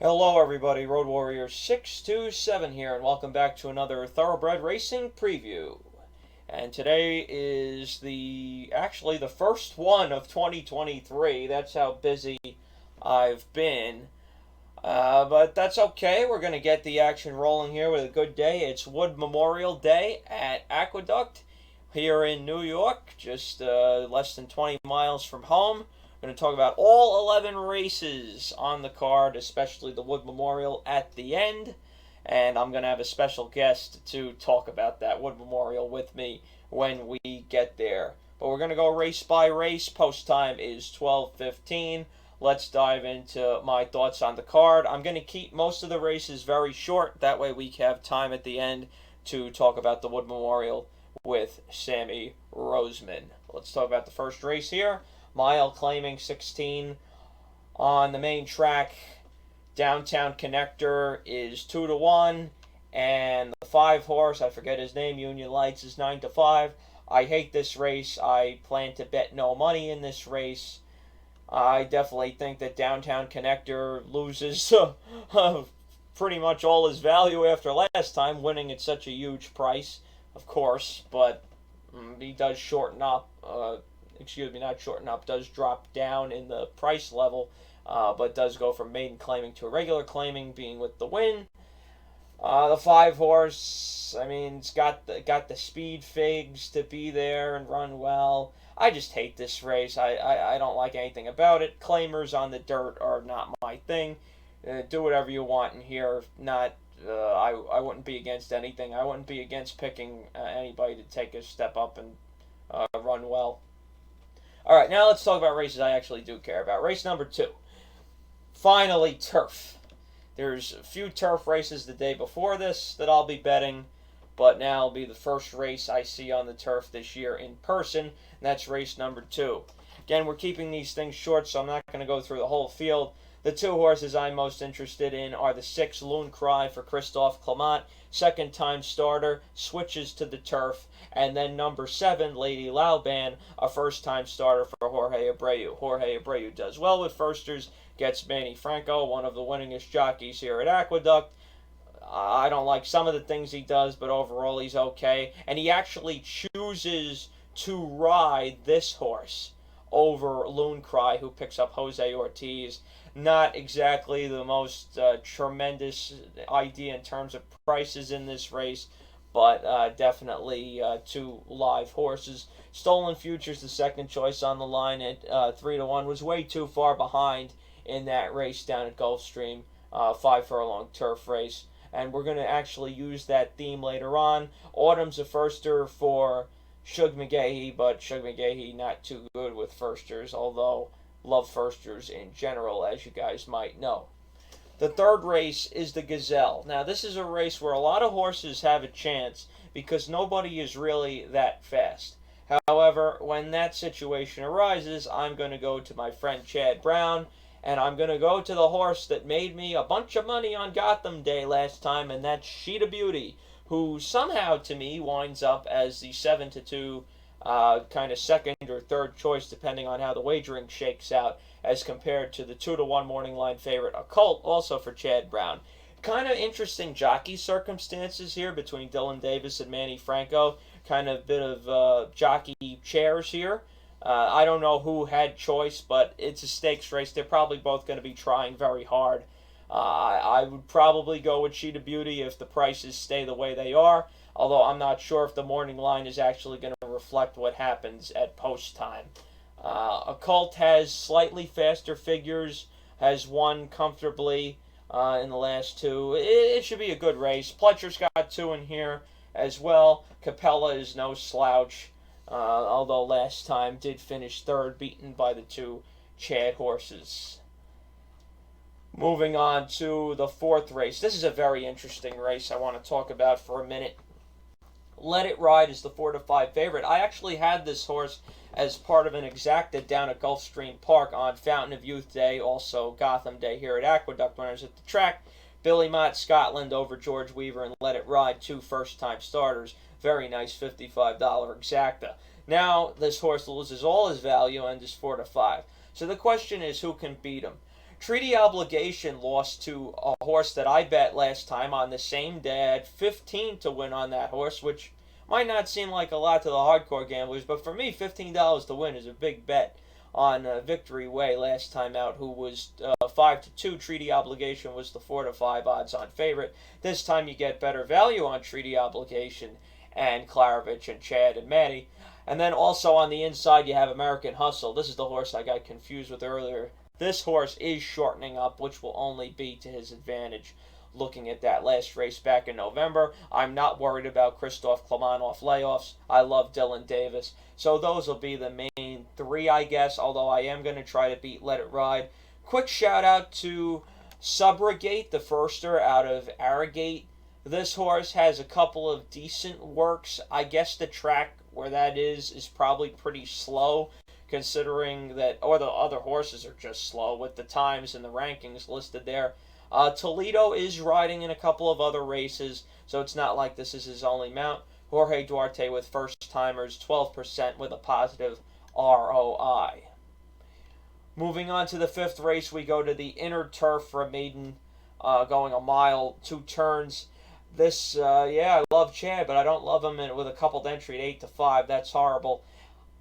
Hello everybody, Road Warrior 627 here, and welcome back to another Thoroughbred Racing preview. And today is actually the first one of 2023. That's how busy I've been. But that's okay. We're going to get the action rolling here with a good day. It's Wood Memorial Day at Aqueduct here in New York, just less than 20 miles from home. We're going to talk about all 11 races on the card, especially the Wood Memorial at the end. And I'm going to have a special guest to talk about that Wood Memorial with me when we get there. But we're going to go race by race. Post time is 12:15. Let's dive into my thoughts on the card. I'm going to keep most of the races very short. That way we have time at the end to talk about the Wood Memorial with Sammy Roseman. Let's talk about the first race here. Mile claiming 16 on the main track. Downtown Connector is 2-1, and the 5 horse, I forget his name, Union Lights, is 9-5. I hate this race. I plan to bet no money in this race. I definitely think that Downtown Connector loses pretty much all his value after last time, winning at such a huge price, of course, but he does shorten up. Not shorten up, does drop down in the price level, but does go from maiden claiming to a regular claiming, being with the win. The 5 horse, it's got the speed figs to be there and run well. I just hate this race. I don't like anything about it. Claimers on the dirt are not my thing. Do whatever you want in here. Not I wouldn't be against anything. I wouldn't be against picking anybody to take a step up and run well. All right, now let's talk about races I actually do care about. Race number 2. Finally, turf. There's a few turf races the day before this that I'll be betting, but now will be the first race I see on the turf this year in person, and that's race number 2. Again, we're keeping these things short, so I'm not going to go through the whole field. The 2 horses I'm most interested in are the 6 Loon Cry for Christophe Clement, second-time starter, switches to the turf, and then number 7, Lady Lauban, a first-time starter for Jorge Abreu. Jorge Abreu does well with firsters, gets Manny Franco, one of the winningest jockeys here at Aqueduct. I don't like some of the things he does, but overall he's okay. And he actually chooses to ride this horse over Loon Cry, who picks up Jose Ortiz. Not exactly the most tremendous idea in terms of prices in this race, but definitely 2 live horses. Stolen Futures, the second choice on the line at 3-1, was way too far behind in that race down at Gulfstream, 5 furlong turf race. And we're going to actually use that theme later on. Autumn's a firster for Shug McGahee, but Shug McGahee not too good with firsters, although love firsters in general, as you guys might know. The third race is the Gazelle. Now, this is a race where a lot of horses have a chance because nobody is really that fast. However, when that situation arises, I'm going to go to my friend Chad Brown, and I'm going to go to the horse that made me a bunch of money on Gotham Day last time, and that's Sheeta Beauty, who somehow, to me, winds up as the 7-2 kind of second or third choice, depending on how the wagering shakes out, as compared to the 2-1 morning line favorite Occult, also for Chad Brown. Kind of interesting jockey circumstances here between Dylan Davis and Manny Franco. Kind of bit of jockey chairs here. I don't know who had choice, but it's a stakes race. They're probably both going to be trying very hard. I would probably go with Sheeta Beauty if the prices stay the way they are, although I'm not sure if the morning line is actually going to reflect what happens at post time. Occult has slightly faster figures, has won comfortably in the last 2. It should be a good race. Pletcher's got 2 in here as well. Capella is no slouch, although last time did finish 3rd, beaten by the 2 Chad horses. Moving on to the 4th race. This is a very interesting race I want to talk about for a minute. Let It Ride is the 4-5 favorite. I actually had this horse as part of an exacta down at Gulfstream Park on Fountain of Youth Day, also Gotham Day here at Aqueduct when I was at the track. Billy Mott, Scotland over George Weaver, and Let It Ride, 2 first-time starters. Very nice $55 exacta. Now this horse loses all his value and is 4-5. So the question is, who can beat him? Treaty Obligation lost to a horse that I bet last time on the same day. I had 15 to win on that horse, which might not seem like a lot to the hardcore gamblers, but for me, $15 to win is a big bet on Victory Way last time out, who was 5-2. Treaty Obligation was the 4-5 odds on favorite. This time you get better value on Treaty Obligation and Klarovich and Chad and Manny. And then also on the inside you have American Hustle. This is the horse I got confused with earlier. This horse is shortening up, which will only be to his advantage. Looking at that last race back in November, I'm not worried about Christoph Clement off layoffs. I love Dylan Davis. So those will be the main three, I guess, although I am going to try to beat Let It Ride. Quick shout out to Subrogate, the firster out of Arrogate. This horse has a couple of decent works. I guess the track where that is probably pretty slow, considering that, or the other horses are just slow with the times and the rankings listed there. Toledo is riding in a couple of other races, so it's not like this is his only mount. Jorge Duarte with first-timers, 12% with a positive ROI. Moving on to the fifth race, we go to the Inner Turf for a maiden, going a mile, 2 turns. This, I love Chad, but I don't love him with a coupled entry at 8-5. That's horrible.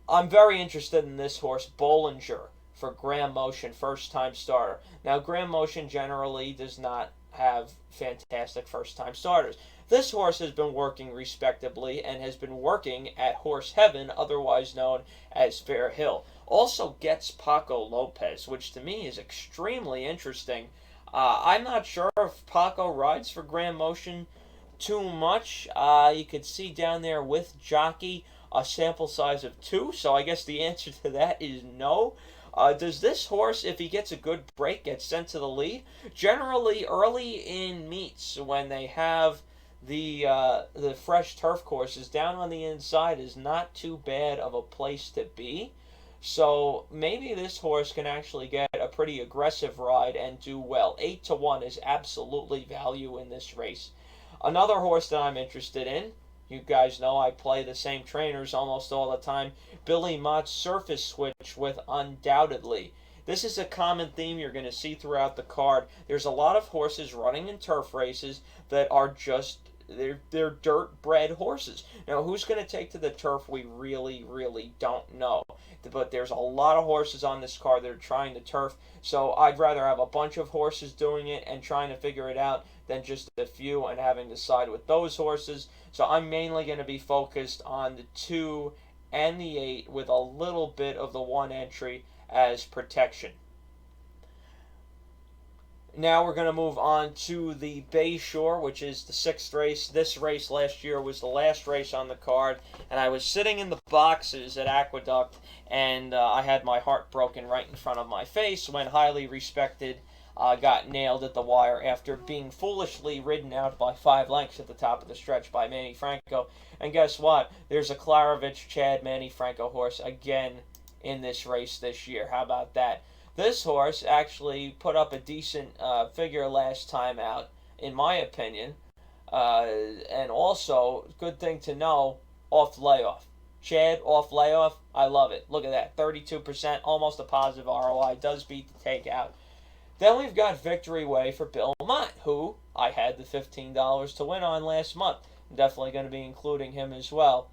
I'm very interested in this horse, Bollinger, for Graham Motion, first-time starter. Now, Graham Motion generally does not have fantastic first-time starters. This horse has been working respectably and has been working at Horse Heaven, otherwise known as Fair Hill. Also gets Paco Lopez, which to me is extremely interesting. I'm not sure if Paco rides for Graham Motion too much. You could see down there with Jockey a sample size of 2, so I guess the answer to that is no. Does this horse, if he gets a good break, get sent to the lead? Generally, early in meets, when they have the fresh turf courses, down on the inside is not too bad of a place to be. So maybe this horse can actually get a pretty aggressive ride and do well. 8-1 is absolutely value in this race. Another horse that I'm interested in, you guys know I play the same trainers almost all the time, Billy Mott's Surface Switch with Undoubtedly. This is a common theme you're going to see throughout the card. There's a lot of horses running in turf races that are just, they're dirt-bred horses. Now, who's going to take to the turf, we really, really don't know. But there's a lot of horses on this card that are trying the turf, so I'd rather have a bunch of horses doing it and trying to figure it out than just a few and having to side with those horses. So I'm mainly going to be focused on the 2 and the 8 with a little bit of the 1 entry as protection. Now we're going to move on to the Bayshore, which is the 6th race. This race last year was the last race on the card, and I was sitting in the boxes at Aqueduct, and I had my heart broken right in front of my face when Highly Respected got nailed at the wire after being foolishly ridden out by 5 lengths at the top of the stretch by Manny Franco. And guess what? There's a Klarovich Chad Manny Franco horse again in this race this year. How about that? This horse actually put up a decent figure last time out, in my opinion. And also, good thing to know, off layoff. Chad off layoff, I love it. Look at that, 32%, almost a positive ROI, does beat the takeout. Then we've got Victory Way for Bill Mott, who I had the $15 to win on last month. I'm definitely going to be including him as well.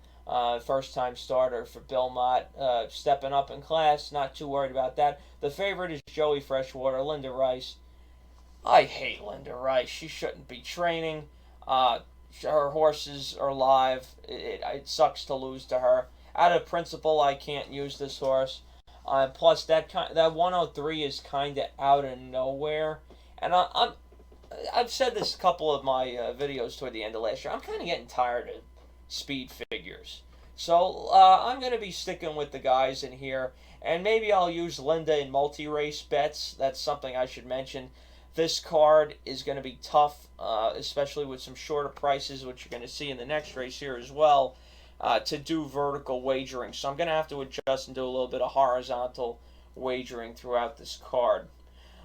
First-time starter for Bill Mott, stepping up in class, not too worried about that. The favorite is Joey Freshwater, Linda Rice. I hate Linda Rice. She shouldn't be training. Her horses are live. It sucks to lose to her. Out of principle, I can't use this horse. Plus, that 103 is kind of out of nowhere. And I've said this a couple of my videos toward the end of last year. I'm kind of getting tired of speed figures. So I'm going to be sticking with the guys in here. And maybe I'll use Linda in multi-race bets. That's something I should mention. This card is going to be tough, especially with some shorter prices, which you're going to see in the next race here as well, to do vertical wagering. So I'm going to have to adjust and do a little bit of horizontal wagering throughout this card.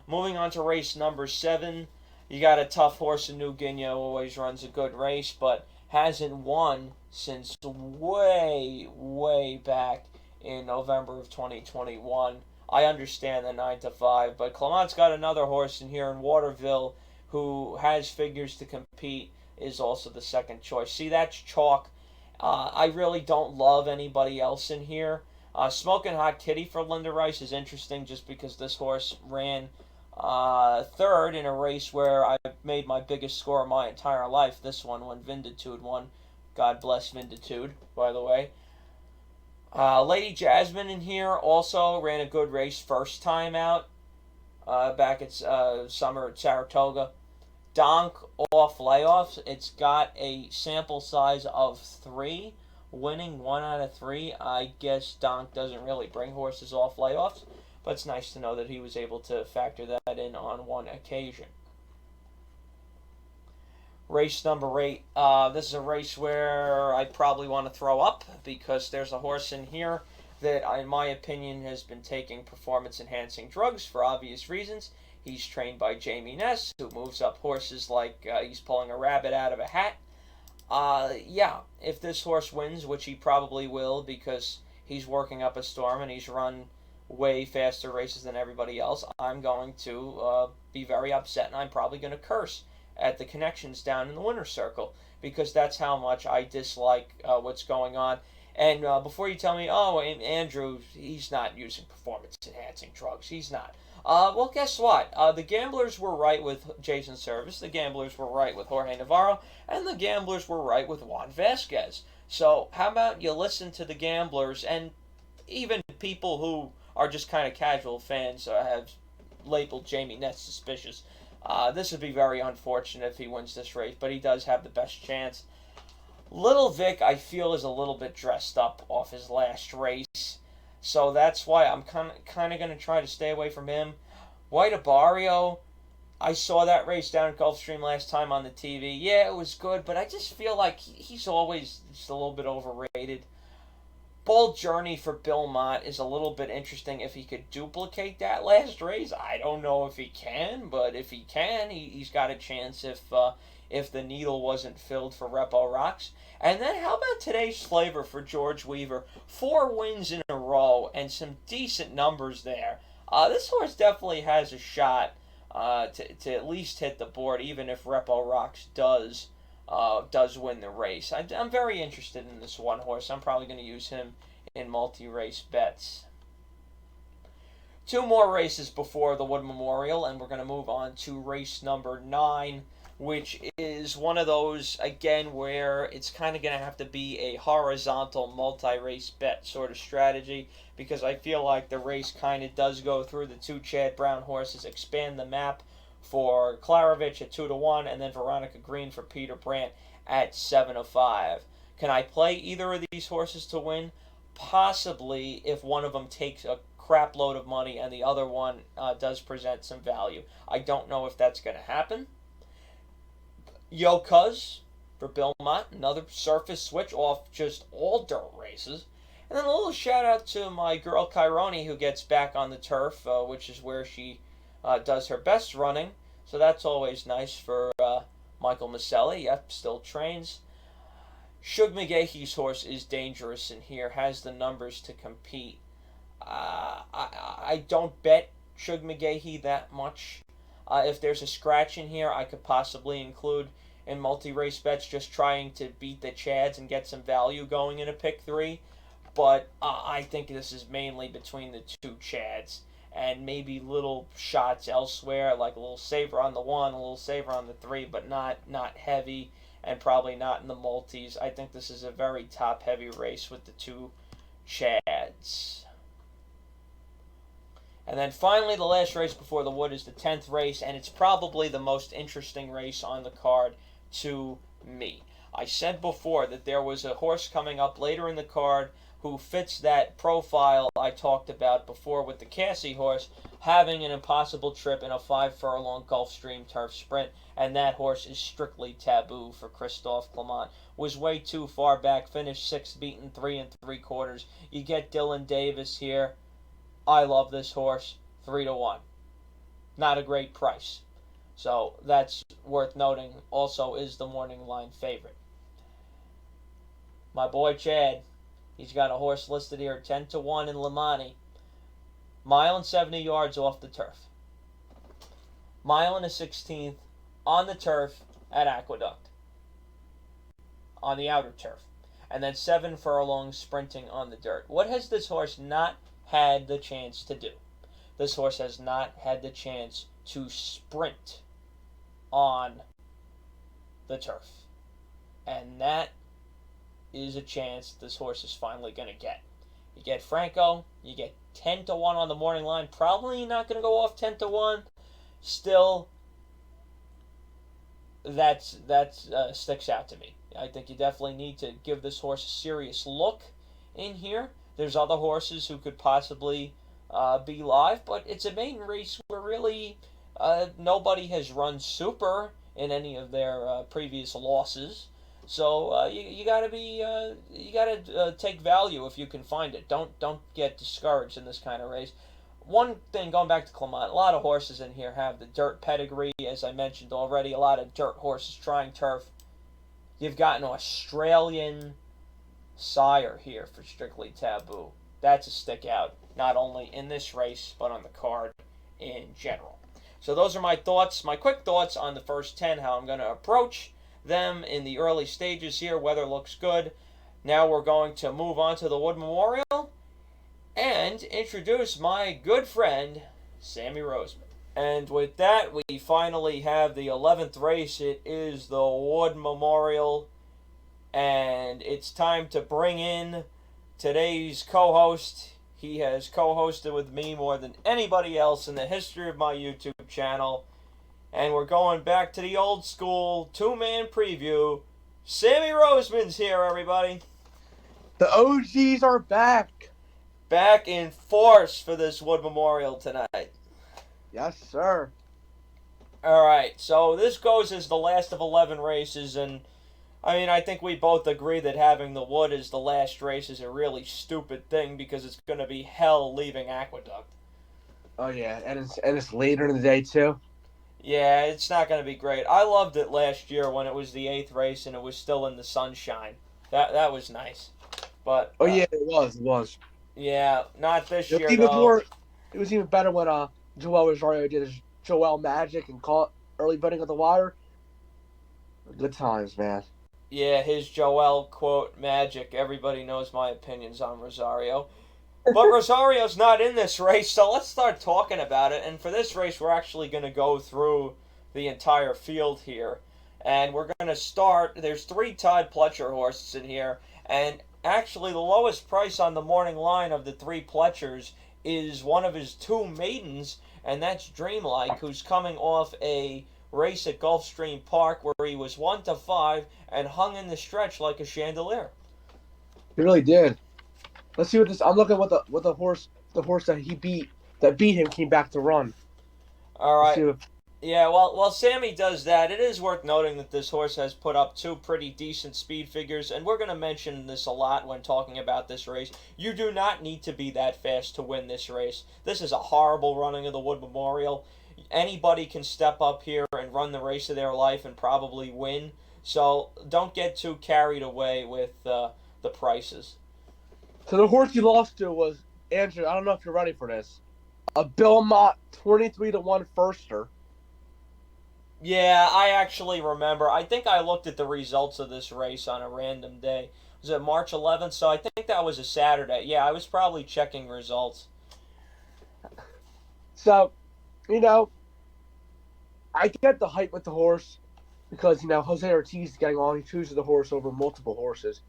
Moving on to race number 7. You got a tough horse in New Guinea, always runs a good race, but hasn't won since way, way back in November of 2021. I understand the 9 to 5, but Clement's got another horse in here in Waterville who has figures to compete, is also the second choice. See, that's chalk. I really don't love anybody else in here. Smoking Hot Kitty for Linda Rice is interesting just because this horse ran third in a race where I made my biggest score of my entire life. This one when Vinditude won. God bless Vinditude, by the way. Lady Jasmine in here also ran a good race first time out back at summer at Saratoga. Donk off layoffs. It's got a sample size of 3, winning 1 out of 3. I guess Donk doesn't really bring horses off layoffs, but it's nice to know that he was able to factor that in on one occasion. Race number 8. This is a race where I probably want to throw up because there's a horse in here that, in my opinion, has been taking performance-enhancing drugs for obvious reasons. He's trained by Jamie Ness, who moves up horses like he's pulling a rabbit out of a hat. Yeah, if this horse wins, which he probably will because he's working up a storm and he's run way faster races than everybody else, I'm going to be very upset and I'm probably going to curse at the connections down in the winner's circle because that's how much I dislike what's going on. And before you tell me, oh, Andrew, he's not using performance-enhancing drugs. He's not. Well, guess what? The gamblers were right with Jason Service, the gamblers were right with Jorge Navarro, and the gamblers were right with Juan Vasquez. So how about you listen to the gamblers, and even people who are just kind of casual fans have labeled Jamie Ness suspicious. This would be very unfortunate if he wins this race, but he does have the best chance. Little Vic, I feel, is a little bit dressed up off his last race. So that's why I'm kind of going to try to stay away from him. White Abario, I saw that race down at Gulfstream last time on the TV. Yeah, it was good, but I just feel like he's always just a little bit overrated. Bold Journey for Bill Mott is a little bit interesting if he could duplicate that last race. I don't know if he can, but if he can, he's got a chance if the needle wasn't filled for Repo Rocks. And then how about today's flavor for George Weaver? 4 wins in a row and some decent numbers there. This horse definitely has a shot to at least hit the board, even if Repo Rocks does win the race. I'm very interested in this one horse. I'm probably going to use him in multi-race bets. 2 more races before the Wood Memorial, and we're going to move on to race number 9, which is one of those, again, where it's kind of going to have to be a horizontal multi-race bet sort of strategy, because I feel like the race kind of does go through the 2 Chad Brown horses, expand the map for Klarovich at 2-1, and then Veronica Green for Peter Brandt at 7-5. Can I play either of these horses to win? Possibly, if one of them takes a crap load of money and the other one does present some value. I don't know if that's going to happen. Yo Cuz for Bill Mott, another surface switch off just all dirt races. And then a little shout out to my girl Kyrone, who gets back on the turf, which is where she does her best running. So that's always nice for Michael Maselli. Yep, still trains. Shug McGahee's horse is dangerous in here, has the numbers to compete. I don't bet Shug McGahee that much. If there's a scratch in here, I could possibly include in multi-race bets, just trying to beat the Chads and get some value going in a pick 3. But I think this is mainly between the 2 Chads and maybe little shots elsewhere, like a little saver on the 1, a little saver on the 3, but not heavy and probably not in the multis. I think this is a very top-heavy race with the 2 Chads. And then finally, the last race before the Wood is the 10th race, and it's probably the most interesting race on the card to me. I said before that there was a horse coming up later in the card who fits that profile I talked about before with the Cassie horse, having an impossible trip in a 5-furlong Gulfstream turf sprint, and that horse is strictly taboo for Christophe Clement. Was way too far back, finished 6th, beaten 3 3/4. You get Dylan Davis here. I love this horse, 3-1. Not a great price. So that's worth noting. Also is the morning line favorite. My boy Chad, he's got a horse listed here, 10-1 in Limani. mile and 70 yards off the turf. Mile and a 16th on the turf at Aqueduct, on the outer turf. And then 7 furlongs sprinting on the dirt. What has this horse not had the chance to do? This horse has not had the chance to sprint on the turf. And that is a chance this horse is finally going to get. You get Franco, you get 10 to 1 on the morning line. Probably not going to go off 10 to 1. Still, that sticks out to me. I think you definitely need to give this horse a serious look in here. There's other horses who could possibly be live, but it's a maiden race where really nobody has run super in any of their previous losses. So you gotta take value if you can find it. Don't get discouraged in this kind of race. One thing, going back to Clement, a lot of horses in here have the dirt pedigree, as I mentioned already. A lot of dirt horses trying turf. You've got an Australian sire here for Strictly Taboo. That's a stick out, not only in this race, but on the card in general. So those are my thoughts, my quick thoughts on the first 10, how I'm going to approach them in the early stages here. Weather looks good. Now we're going to move on to the Wood Memorial and introduce my good friend, Sammy Roseman. And with that, we finally have the 11th race. It is the Wood Memorial. And it's time to bring in today's co-host. He has co-hosted with me more than anybody else in the history of my YouTube channel. And we're going back to the old school two-man preview. Sammy Roseman's here, everybody. The OGs are back. Back in force for this Wood Memorial tonight. Yes, sir. Alright, so this goes as the last of 11 races, and I mean, I think we both agree that having the Wood as the last race is a really stupid thing because it's going to be hell leaving Aqueduct. Oh, yeah, and it's later in the day, too. Yeah, it's not going to be great. I loved it last year when it was the 8th race and it was still in the sunshine. That was nice. But Oh, yeah, it was. Yeah, not this year, Even though. more, it was even better when Joel Rosario did his Joel Magic and caught early betting at the wire. Good times, man. Yeah, his Joel quote magic. Everybody knows my opinions on Rosario. But Rosario's not in this race, so let's start talking about it. And for this race, we're actually going to go through the entire field here. And we're going to start, there's 3 Todd Pletcher horses in here. And actually, the lowest price on the morning line of the 3 Pletchers is one of his 2 maidens, and that's Dreamlike, who's coming off a race at Gulfstream Park where he was 1-5 and hung in the stretch like a chandelier. He really did. Let's see what this. I'm looking at what the horse that he beat him came back to run. All right. Yeah, while Sammy does that, it is worth noting that this horse has put up 2 pretty decent speed figures, and we're going to mention this a lot when talking about this race. You do not need to be that fast to win this race. This is a horrible running of the Wood Memorial. Anybody can step up here and run the race of their life and probably win, so don't get too carried away with the prices. So the horse you lost to was, Andrew, I don't know if you're ready for this, a Bill Mott 23-1 firster. Yeah, I actually remember. I think I looked at the results of this race on a random day. Was it March 11th? So I think that was a Saturday. Yeah, I was probably checking results. So, I get the hype with the horse because, Jose Ortiz is getting on. He chooses the horse over multiple horses.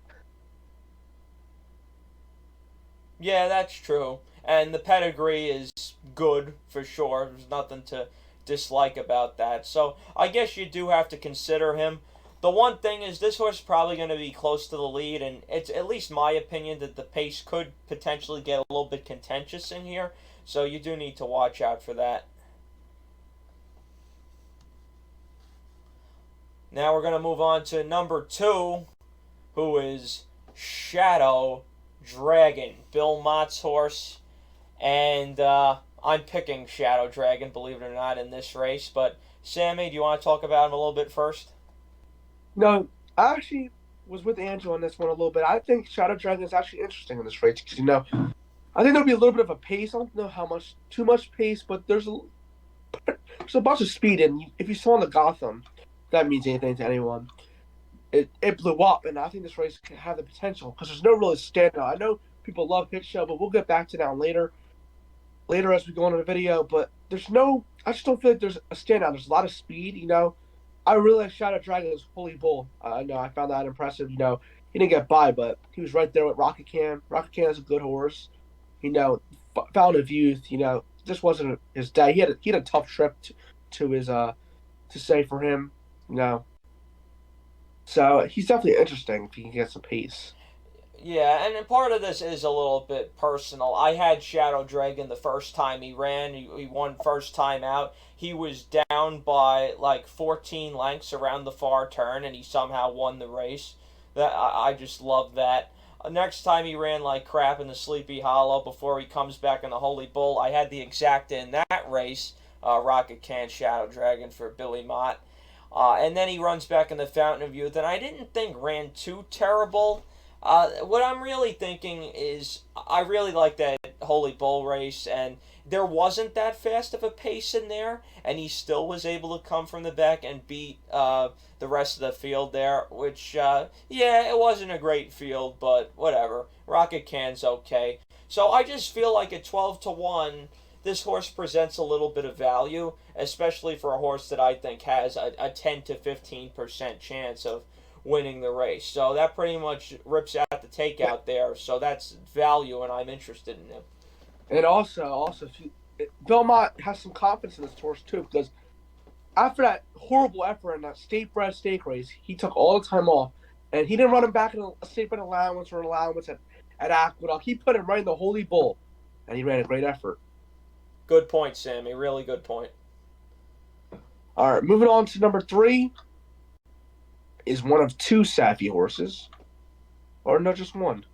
Yeah, that's true. And the pedigree is good for sure. There's nothing to dislike about that. So I guess you do have to consider him. The one thing is this horse is probably going to be close to the lead, and it's at least my opinion that the pace could potentially get a little bit contentious in here. So you do need to watch out for that. Now we're going to move on to number 2, who is Shadow Dragon, Bill Mott's horse. And I'm picking Shadow Dragon, believe it or not, in this race. But Sammy, do you want to talk about him a little bit first? No, I actually was with Andrew on this one a little bit. I think Shadow Dragon is actually interesting in this race because, I think there'll be a little bit of a pace. I don't know how much, too much pace, but there's a bunch of speed. And if you saw in the Gotham, if that means anything to anyone. It blew up, and I think this race could have the potential because there's no really standout. I know people love Hit Show, but we'll get back to that later as we go on in the video. But there's no, I just don't feel like there's a standout. There's a lot of speed, I really like Shadow Dragon's Holy Bull. I know I found that impressive. He didn't get by, but he was right there with Rocket Can. Rocket Can is a good horse. Fountain of Youth. This wasn't his day. He had a tough trip to his to say for him. You know, so he's definitely interesting if he can get some pace. Yeah, and part of this is a little bit personal. I had Shadow Dragon the first time he ran. He won first time out. He was down by like 14 lengths around the far turn, and he somehow won the race. I just love that. Next time he ran like crap in the Sleepy Hollow before he comes back in the Holy Bull. I had the exacta in that race. Rocket Can Shadow Dragon for Billy Mott. And then he runs back in the Fountain of Youth, and I didn't think ran too terrible. What I'm really thinking is I really like that Holy Bull race, and there wasn't that fast of a pace in there, and he still was able to come from the back and beat the rest of the field there, which, yeah, it wasn't a great field, but whatever. Rocket Can's okay. So I just feel like at 12 to 1, this horse presents a little bit of value, especially for a horse that I think has a 10 to 15% chance of winning the race. So that pretty much rips out the takeout there. So that's value, and I'm interested in him. And also, if Belmont has some confidence in this horse too, because after that horrible effort in that state bred stake race, he took all the time off, and he didn't run him back in a state bred allowance or an allowance at Aqueduct. He put him right in the Holy Bull, and he ran a great effort. Good point, Sammy. Really good point. All right, moving on to number 3 is one of 2 Savvy horses, or no, just one.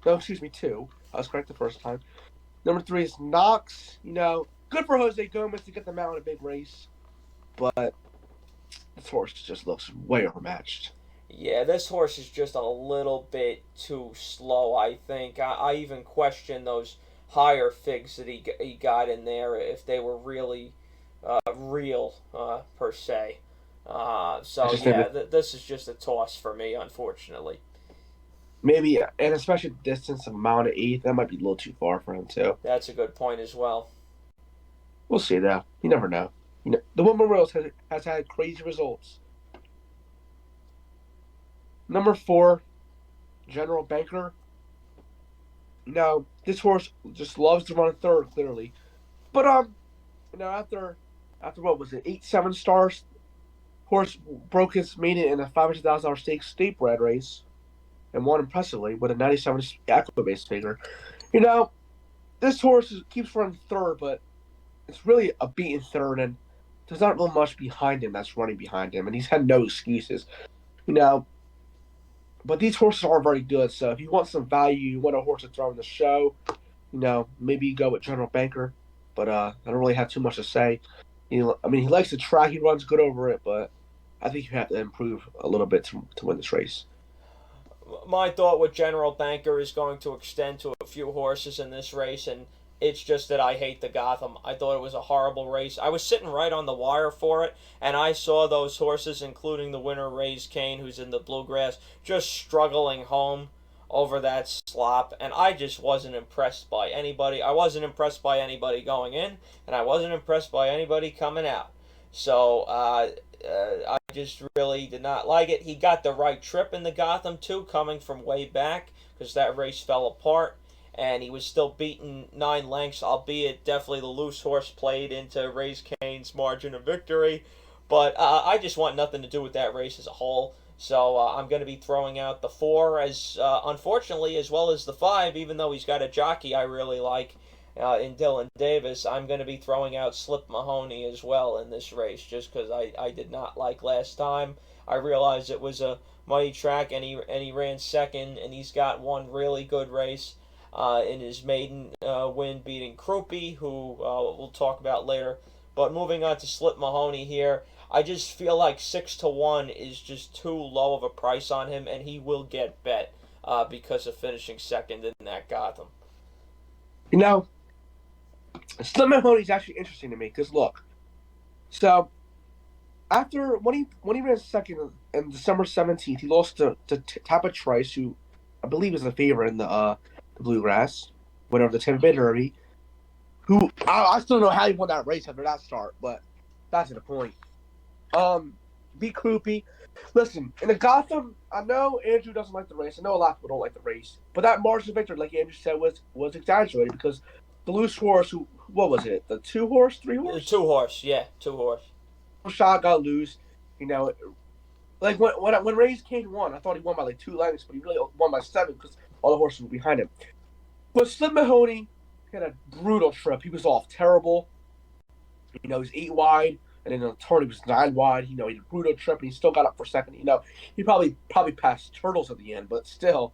No, excuse me, 2. I was correct the first time. Number 3 is Knox. Good for Jose Gomez to get them out in a big race, but this horse just looks way overmatched. Yeah, this horse is just a little bit too slow, I think. I even question those higher figs that he got in there if they were really real, per se. So, yeah, this is just a toss for me, unfortunately. Maybe, and especially the distance of mile to 8, that might be a little too far for him too. That's a good point as well. We'll see though. You never know. The Woodman Rose has had crazy results. Number 4, General Banker. This horse just loves to run third, clearly. But after what was it, 8-7 stars, horse made it in a $500,000 state bred race, and won impressively with a 97 Aqua-based figure. This horse keeps running third, but it's really a beaten third, and there's not really much behind him that's running behind him, and he's had no excuses. But these horses aren't very good, so if you want some value, you want a horse to throw in the show, maybe you go with General Banker, but I don't really have too much to say. He likes the track, he runs good over it, but I think you have to improve a little bit to win this race. My thought with General Banker is going to extend to a few horses in this race, and it's just that I hate the Gotham. I thought it was a horrible race. I was sitting right on the wire for it, and I saw those horses, including the winner, Raise Kane, who's in the Bluegrass, just struggling home over that slop, and I just wasn't impressed by anybody. I wasn't impressed by anybody going in, and I wasn't impressed by anybody coming out. So, I just really did not like it. He got the right trip in the Gotham, too, coming from way back, because that race fell apart, and he was still beaten 9 lengths, albeit definitely the loose horse played into Raise Kane's margin of victory. But I just want nothing to do with that race as a whole. So I'm going to be throwing out the 4 as, unfortunately, as well as the 5, even though he's got a jockey I really like in Dylan Davis. I'm going to be throwing out Slip Mahoney as well in this race, just because I did not like last time. I realized it was a muddy track, and he ran second, and he's got one really good race in his maiden win, beating Krupe, who we'll talk about later. But moving on to Slip Mahoney here, I just feel like 6 to 1 is just too low of a price on him, and he will get bet because of finishing second in that Gotham. You know, Slim Mahoney's actually interesting to me because look, so after when he ran second in December 17th, he lost to Tappa Trice, who I believe is the favorite in the Bluegrass, winner of the Tampa Bay Derby. Who I still don't know how he won that race after that start, but that's to the point. Be Croupy. Listen, in the Gotham, I know Andrew doesn't like the race. I know a lot of people don't like the race, but that margin of victory, like Andrew said, was exaggerated because the loose horse, who what was it? The two horse, three horse, Two horse, yeah, two horse. shot got loose. You know, like when Ray's King won, I thought he won by like 2 lengths, but he really won by 7 because all the horses were behind him. But Slim Mahoney had a brutal trip. He was off terrible. You know, he's 8 wide, and then in the turn he was 9 wide. You know, he had a brutal trip, and he still got up for second. You know, he probably passed Turtles at the end, but still,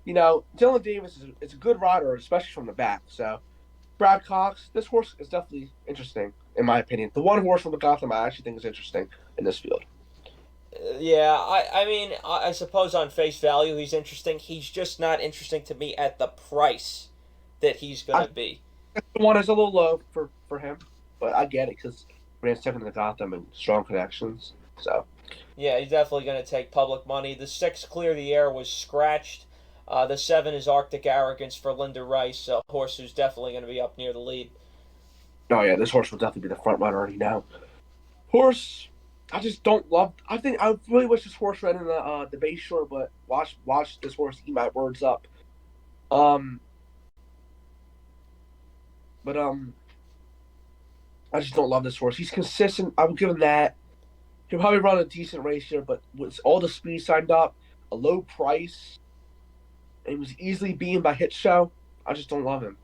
you know, Dylan Davis is a good rider, especially from the back. So, Brad Cox, this horse is definitely interesting in my opinion. The one horse from the Gotham I actually think is interesting in this field. Yeah, I mean, I suppose on face value he's interesting. He's just not interesting to me at the price that he's I gonna be. The one is a little low for him, but I get it because ran second in the Gotham and strong connections. So Yeah, he's definitely gonna take public money. The 6 Clear the Air was scratched. The 7 is Arctic Arrogance for Linda Rice, a horse who's definitely gonna be up near the lead. oh yeah, this horse will definitely be the front runner already now. Horse, I just don't love. I think I really wish this horse ran in the Bay Shore, but watch this horse eat my words up. Um, but I just don't love this horse. He's consistent. I would give him that. He'll probably run a decent race here, but with all the speed signed up, a low price, and he was easily beaten by Hit Show. I just don't love him.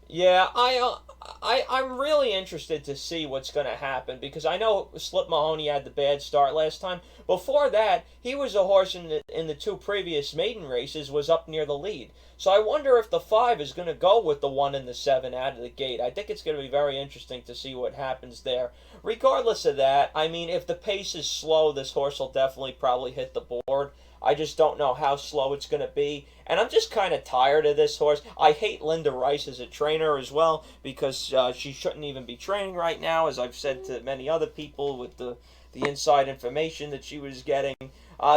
Yeah, I'm really interested to see what's going to happen because I know Slip Mahoney had the bad start last time. Before that, he was a horse in the 2 previous maiden races was up near the lead. So I wonder if the 5 is going to go with the 1 and the 7 out of the gate. I think it's going to be very interesting to see what happens there. Regardless of that, I mean, if the pace is slow, this horse will definitely probably hit the board. I just don't know how slow it's going to be. And I'm just kind of tired of this horse. I hate Linda Rice as a trainer as well because she shouldn't even be training right now, as I've said to many other people with the inside information that she was getting.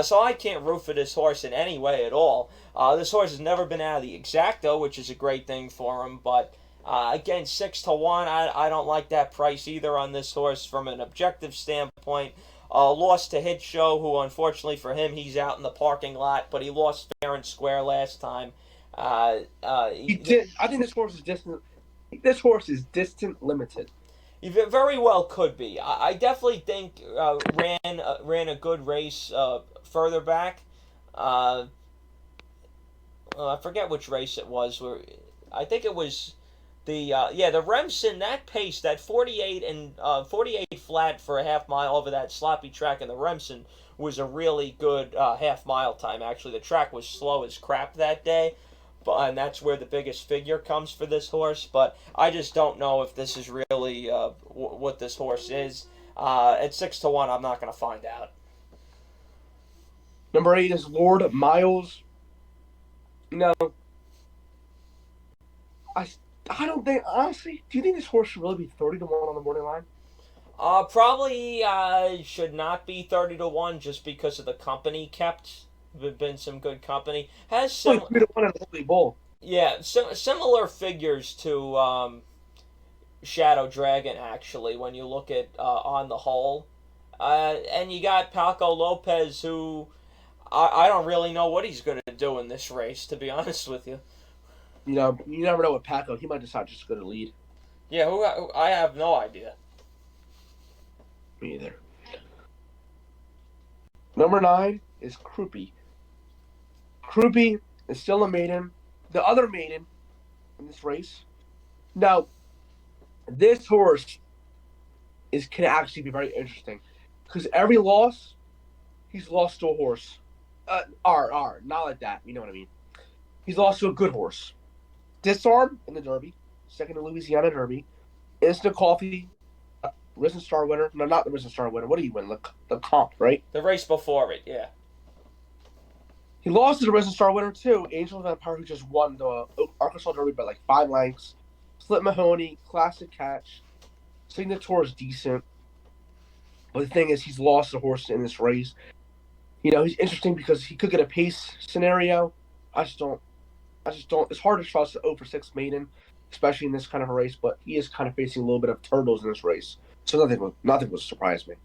So I can't root for this horse in any way at all. This horse has never been out of the exacto, which is a great thing for him. But again, 6 to 1, I don't like that price either on this horse from an objective standpoint. Lost to Hit Show, who unfortunately for him, he's out in the parking lot, but he lost fair and square last time. He did. I think this horse is distant. This horse is distant limited. He very well could be. I definitely think ran a good race further back. Uh, I forget which race it was. Where I think it was the Remsen, that pace, that 48 flat for a half mile over that sloppy track in the Remsen was a really good half mile time. Actually, the track was slow as crap that day, and that's where the biggest figure comes for this horse. But I just don't know if this is really what this horse is. At 6 to 1, I'm not going to find out. Number 8 is Lord Miles. No, I I don't think honestly. Do you think this horse should really be 30 to 1 on the morning line? Probably should not be 30 to 1 just because of the company kept. Been some good company. Has Only some 3 to 1 in the Holy Bull. Yeah, similar figures to Shadow Dragon actually when you look at on the whole. And you got Paco Lopez who I don't really know what he's going to do in this race to be honest with you. You know, you never know with Paco. He might decide just to go to lead. Yeah, who I have no idea. Me either. Number 9 is Croupy. Croupy is still a maiden. The other maiden in this race. Now, this horse can actually be very interesting because every loss, he's lost to a horse. Not like that. You know what I mean? He's lost to a good horse. Disarm in the Derby, second to Louisiana Derby. Instant Coffee, Risen Star winner. No, not the Risen Star winner. What do you win? The comp, right? The race before it, yeah. He lost to the Risen Star winner too, Angel of Empire, who just won the Arkansas Derby by like 5 lengths. Flip Mahoney, classic catch. Signature is decent, but the thing is, he's lost a horse in this race. He's interesting because he could get a pace scenario. I just don't. I just don't. It's hard to trust the 0 for 6 maiden, especially in this kind of a race. But he is kind of facing a little bit of turtles in this race, so nothing would surprise me.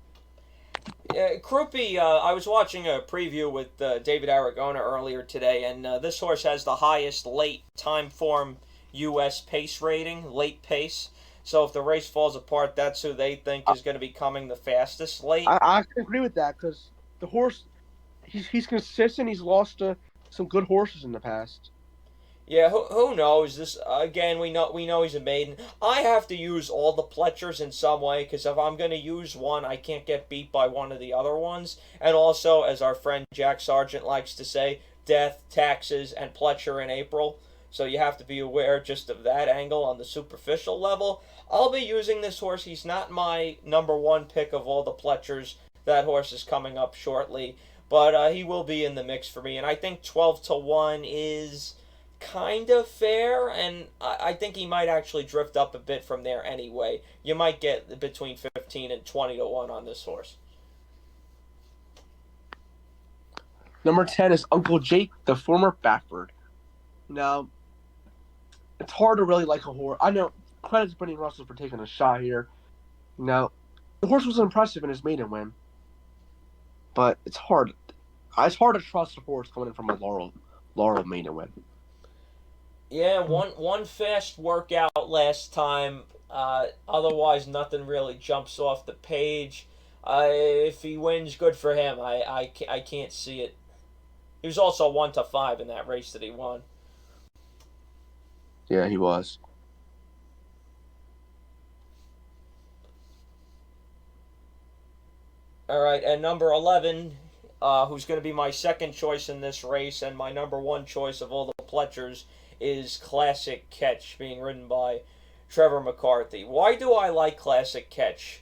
Krupe, I was watching a preview with David Aragona earlier today, and this horse has the highest late time form U.S. pace rating, late pace. So if the race falls apart, that's who they think is going to be coming the fastest late. I can agree with that because the horse, he's consistent. He's lost to some good horses in the past. Yeah, who knows? This again, we know he's a maiden. I have to use all the Pletchers in some way because if I'm going to use one, I can't get beat by one of the other ones. And also, as our friend Jack Sargent likes to say, death, taxes, and Pletcher in April. So you have to be aware just of that angle on the superficial level. I'll be using this horse. He's not my number one pick of all the Pletchers. That horse is coming up shortly, but he will be in the mix for me. And I think 12-1 is kind of fair, and I think he might actually drift up a bit from there anyway. You might get between 15 and 20-1 on this horse. Number 10 is Uncle Jake, the former Bafford. Now, it's hard to really like a horse. I know, credit to Brittany Russell for taking a shot here. Now, the horse was impressive in his maiden win, but it's hard. It's hard to trust a horse coming in from a Laurel maiden win. Yeah, one fast workout last time. Otherwise, nothing really jumps off the page. If he wins, good for him. I can't see it. He was also 1-5 in that race that he won. Yeah, he was. All right, and number 11, who's going to be my second choice in this race and my number one choice of all the Pletchers, is Classic Catch, being ridden by Trevor McCarthy. Why do I like Classic Catch?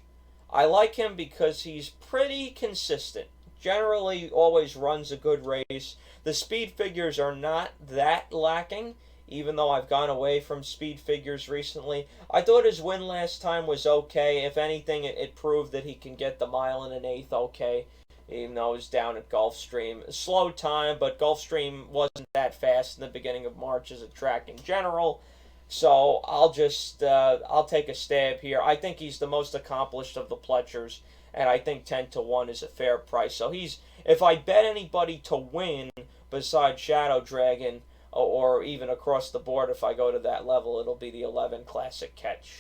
I like him because he's pretty consistent. Generally, always runs a good race. The speed figures are not that lacking, even though I've gone away from speed figures recently. I thought his win last time was okay. If anything, it proved that he can get the mile and an eighth okay, even though it was down at Gulfstream. Slow time, but Gulfstream wasn't that fast in the beginning of March as a track in general. So I'll take a stab here. I think he's the most accomplished of the Pletchers, and I think 10-1 is a fair price. So if I bet anybody to win besides Shadow Dragon, or even across the board, if I go to that level, it'll be the 11 Classic Catch.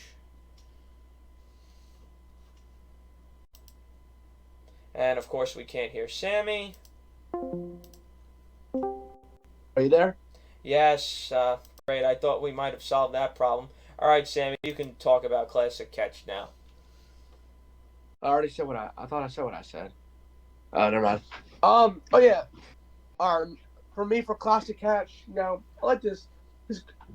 And of course, we can't hear Sammy. Are you there? Yes, great. I thought we might have solved that problem. All right, Sammy, you can talk about Classic Catch now. I already said what I thought I said what I said. Never mind. Oh yeah. For me, for Classic Catch, I like this.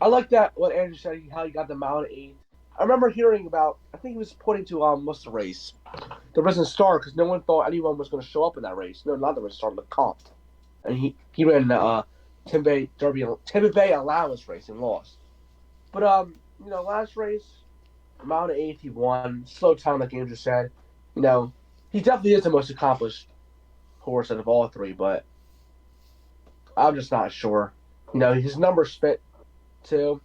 I like that what Andrew said, how he got the mile and eight. I remember hearing about. I think he was pointing to what's the race, the Risen Star, because no one thought anyone was going to show up in that race. No, not the Risen Star, the Comp, and he ran the Timber Bay Allowance race and lost. But last race, mile and eight, he won. Slow time, like Andrew said. He definitely is the most accomplished horse out of all three, but I'm just not sure. His numbers fit too.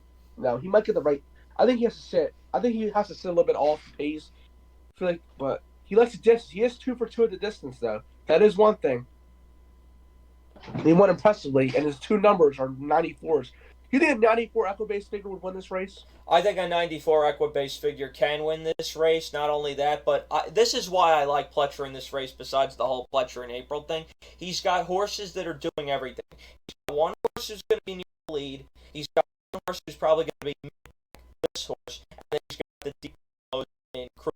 He might get the right. I think he has to sit. I think he has to sit a little bit off the pace. But he likes the distance. He is 2 for 2 at the distance, though. That is one thing. He won impressively, and his two numbers are 94s. You think a 94 Equibase figure would win this race? I think a 94 Equibase figure can win this race. Not only that, but this is why I like Pletcher in this race, besides the whole Pletcher in April thing. He's got horses that are doing everything. He's got one horse who's going to be near the lead. He's got one horse who's probably going to be this horse. And then he's got the disclose in Krupe.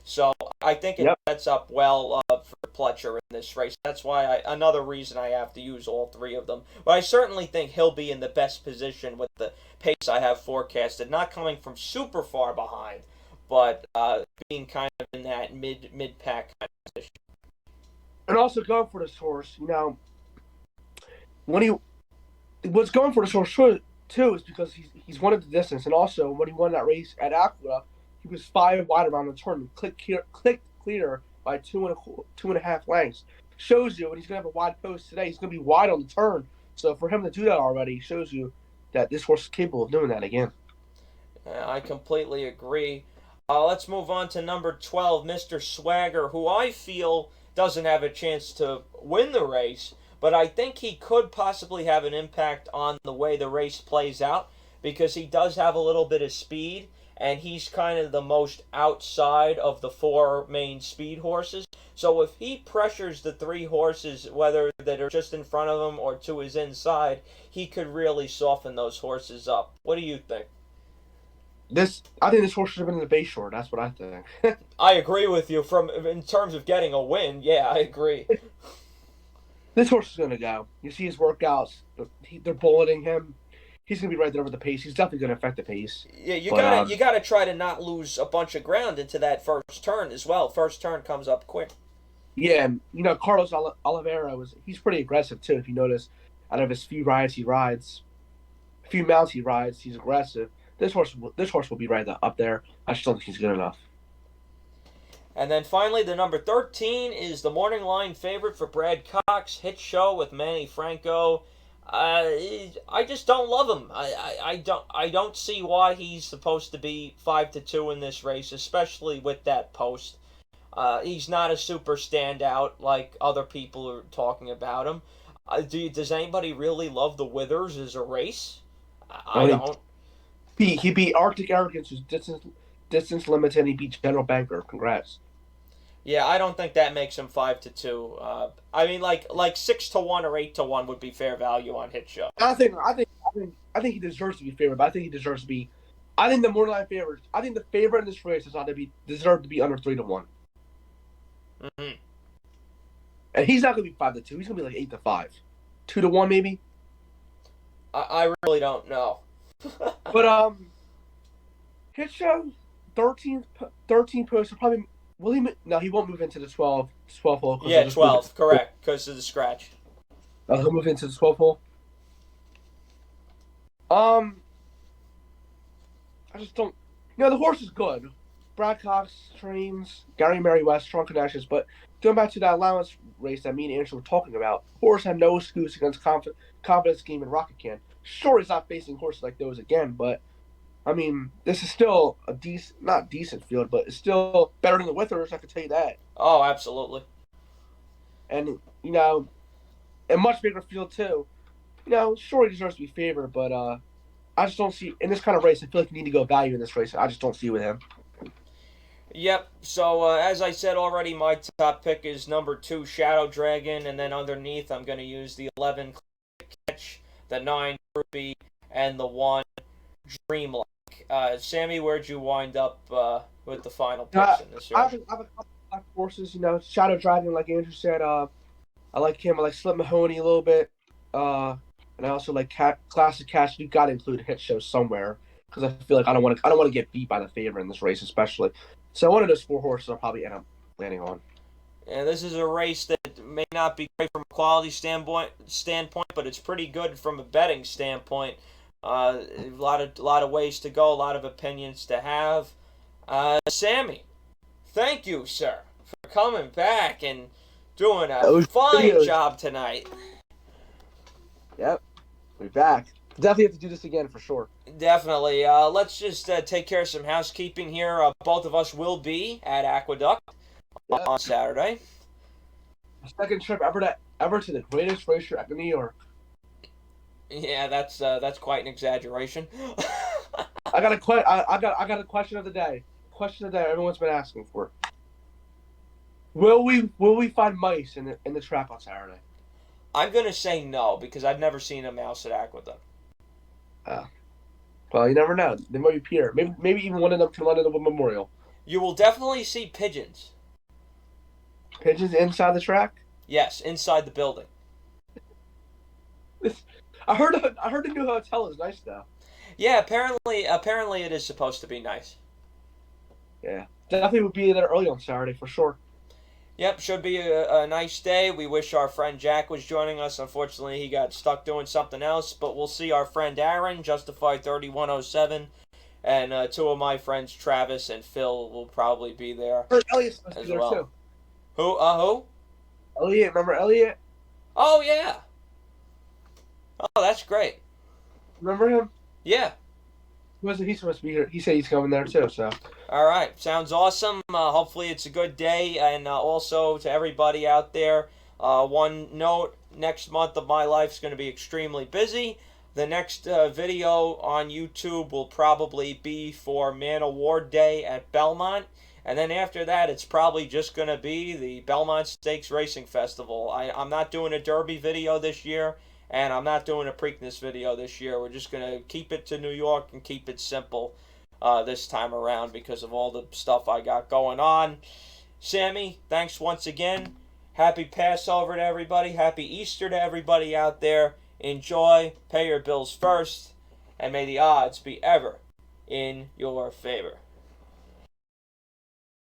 So I think it sets up well for Pletcher in this race. That's why another reason I have to use all three of them. But I certainly think he'll be in the best position with the pace I have forecasted. Not coming from super far behind, but being kind of in that mid-pack kind of position. And also going for this horse, when he was going for the short too is because he's won at the distance, and also when he won that race at Aqueduct, he was 5 wide around the turn and clicked clear by 2.5 lengths. Shows you when he's gonna have a wide post today, he's gonna be wide on the turn. So for him to do that already shows you that this horse is capable of doing that again. I completely agree. Let's move on to number 12, Mr. Swagger, who I feel doesn't have a chance to win the race, but I think he could possibly have an impact on the way the race plays out because he does have a little bit of speed and he's kind of the most outside of the four main speed horses. So if he pressures the three horses, whether that are just in front of him or to his inside, he could really soften those horses up. What do you think? I think this horse should have been in the base short. That's what I think. I agree with you from in terms of getting a win. Yeah, I agree. This horse is gonna go. You see his workouts; they're bulleting him. He's gonna be right there over the pace. He's definitely gonna affect the pace. Yeah, you But gotta you gotta try to not lose a bunch of ground into that first turn as well. First turn comes up quick. yeah, and, Carlos Oliveira he's pretty aggressive too. If you notice, out of his few rides he rides, few mounts he rides, he's aggressive. This horse will be right up there. I just don't think he's good enough. And then finally, the number 13 is the morning line favorite for Brad Cox, Hit Show with Manny Franco. I just don't love him. I don't see why he's supposed to be 5-2 in this race, especially with that post. He's not a super standout like other people are talking about him. Does anybody really love the Withers as a race? I don't. He beat Arctic Arrogance, who's distance limited, and he beat General Banker. Congrats. Yeah, I don't think that makes him 5-2. I mean, like 6-1 or 8-1 would be fair value on Hit Show. I think he deserves to be favored, but I think he deserves to be. I think the morning line favorite. I think the favorite in this race is not to be deserved to be under 3-1. Mm-hmm. And he's not gonna be 5-2. He's gonna be like 8-5, 2-1 maybe. I really don't know. But his show 13 posts will probably will he no he won't move into the 12 hole. Yeah, 12, correct, because of the scratch. He'll move into the 12 hole. I just don't. The horse is good. Brad Cox trains Gary Mary West, strong connections. But going back to that allowance race that me and Andrew were talking about, horse had no excuse against confidence game and Rocket Can. Sure, he's not facing horses like those again, but I mean, this is still a not decent field, but it's still better than the Withers. I can tell you that. Oh, absolutely. And a much bigger field too. Sure he deserves to be favored, but I just don't see in this kind of race. I feel like you need to go value in this race. I just don't see it with him. Yep. So as I said already, my top pick is number 2, Shadow Dragon, and then underneath I'm going to use the 11 Catch, the 9 Ruby, and the 1 Dreamlike. Sammy, where'd you wind up with the final picks in this year? I have a couple of black horses. Shadow Dragon, like Andrew said. I like him. I like Slip Mahoney a little bit. And I also like Classic Cash. You got to include Hit Show somewhere because I feel like I don't want to get beat by the favorite in this race, especially. So one of those 4 horses I'll probably end up landing on. And this is a race that may not be great from a quality standpoint, but it's pretty good from a betting standpoint. A lot of ways to go, a lot of opinions to have. Sammy, thank you, sir, for coming back and doing a fine job tonight. Yep, we're back. Definitely have to do this again for sure. Definitely. Let's just take care of some housekeeping here. Both of us will be at Aqueduct on Saturday. Second trip ever to the greatest racetrack in New York. Yeah, that's quite an exaggeration. I got a question of the day. Question of the day everyone's been asking for. Will we find mice in the track on Saturday? I'm gonna say no because I've never seen a mouse at Aqueduct. Well, you never know. They might appear. Maybe even one of them can run into a memorial. You will definitely see pigeons. Pigeons inside the track? Yes, inside the building. I heard the new hotel is nice though. Yeah, apparently it is supposed to be nice. Yeah, definitely would be there early on Saturday for sure. Yep, should be a nice day. We wish our friend Jack was joining us. Unfortunately, he got stuck doing something else. But we'll see our friend Aaron, Justified 3107, and two of my friends, Travis and Phil, will probably be there Elliot's supposed to as be there well. too. Who? Elliot, remember Elliot? Oh, yeah. Oh, that's great. Remember him? Yeah. He's supposed to be here. He said he's coming there too. So. All right. Sounds awesome. Hopefully it's a good day. And also to everybody out there, one note, next month of my life is going to be extremely busy. The next video on YouTube will probably be for Man Award Day at Belmont. And then after that, it's probably just going to be the Belmont Stakes Racing Festival. I'm not doing a Derby video this year, and I'm not doing a Preakness video this year. We're just going to keep it to New York and keep it simple this time around because of all the stuff I got going on. Sammy, thanks once again. Happy Passover to everybody. Happy Easter to everybody out there. Enjoy, pay your bills first, and may the odds be ever in your favor.